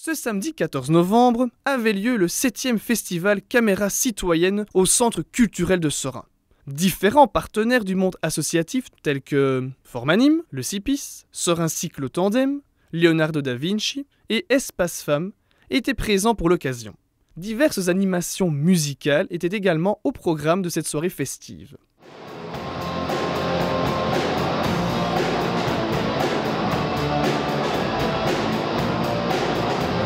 Ce samedi 14 novembre avait lieu le 7e festival Caméra Citoyenne au Centre culturel de Seraing. Différents partenaires du monde associatif tels que Formanim, le CIPIS, Seraing Cyclo Tandem, Leonardo da Vinci et Espace Femmes étaient présents pour l'occasion. Diverses animations musicales étaient également au programme de cette soirée festive.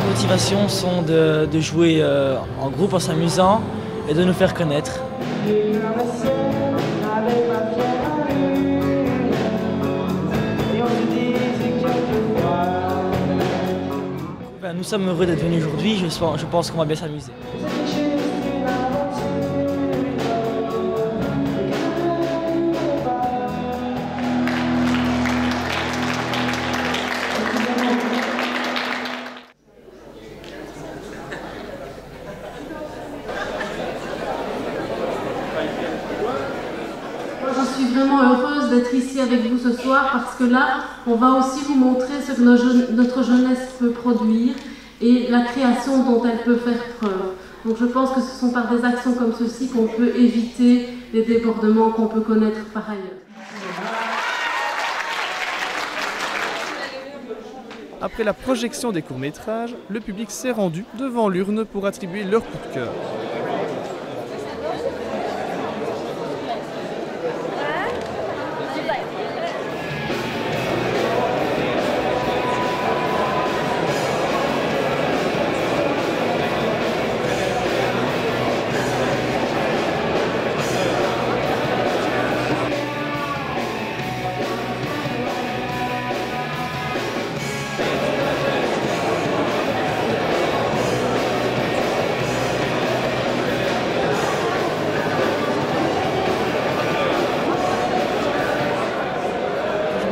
Les motivations sont de jouer en groupe en s'amusant et de nous faire connaître. Nous sommes heureux d'être venus aujourd'hui, je pense qu'on va bien s'amuser. Je suis vraiment heureuse d'être ici avec vous ce soir parce que là, on va aussi vous montrer ce que notre jeunesse peut produire et la création dont elle peut faire preuve. Donc je pense que ce sont par des actions comme ceci qu'on peut éviter les débordements qu'on peut connaître par ailleurs. Après la projection des courts-métrages, le public s'est rendu devant l'urne pour attribuer leur coup de cœur.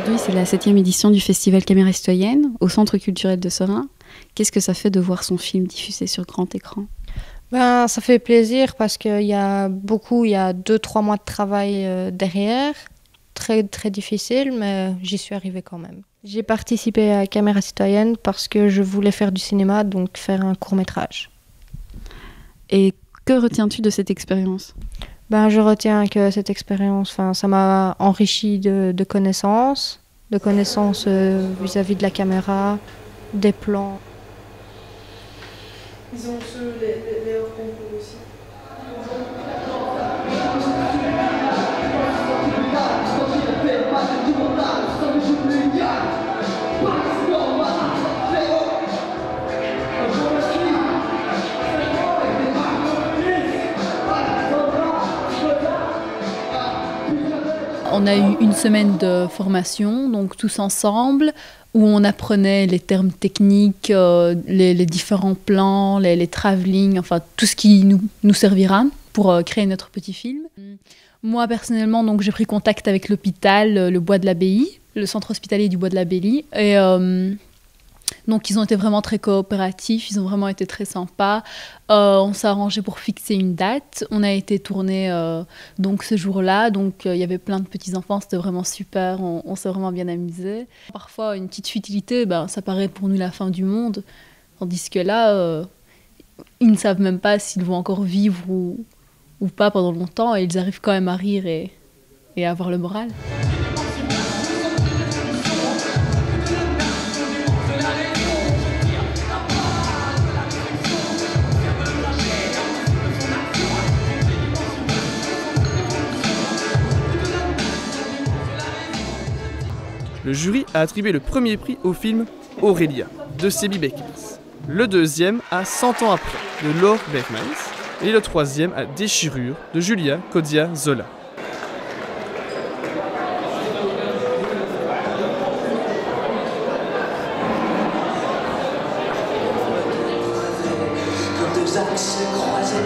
Aujourd'hui, c'est la 7e édition du Festival Caméra Citoyenne au Centre culturel de Seraing. Qu'est-ce que ça fait de voir son film diffusé sur grand écran ? Ça fait plaisir parce qu'il y a 2-3 mois de travail derrière. Très, très difficile, mais j'y suis arrivée quand même. J'ai participé à Caméra Citoyenne parce que je voulais faire du cinéma, donc faire un court-métrage. Et que retiens-tu de cette expérience ? Je retiens que cette expérience, ça m'a enrichi de connaissances vis-à-vis de la caméra, des plans. Ils ont les hors-concours aussi. On a eu une semaine de formation, donc tous ensemble, où on apprenait les termes techniques, les différents plans, les travelling, enfin tout ce qui nous servira pour créer notre petit film. Moi personnellement, donc j'ai pris contact avec l'hôpital, le Bois de l'Abbaye, le centre hospitalier du Bois de l'Abbaye, et donc ils ont été vraiment très coopératifs, ils ont vraiment été très sympas. On s'est arrangé pour fixer une date. On a été tourné donc ce jour-là, donc il y avait plein de petits-enfants, c'était vraiment super, on s'est vraiment bien amusé. Parfois une petite futilité, ça paraît pour nous la fin du monde, tandis que là, ils ne savent même pas s'ils vont encore vivre ou pas pendant longtemps, et ils arrivent quand même à rire et à avoir le moral. Le jury a attribué le premier prix au film Aurélia de Sebi Beckers, le deuxième à 100 ans après de Laure Bergmans et le troisième à Déchirure de Julia Kodia Zola. Deux axes croisés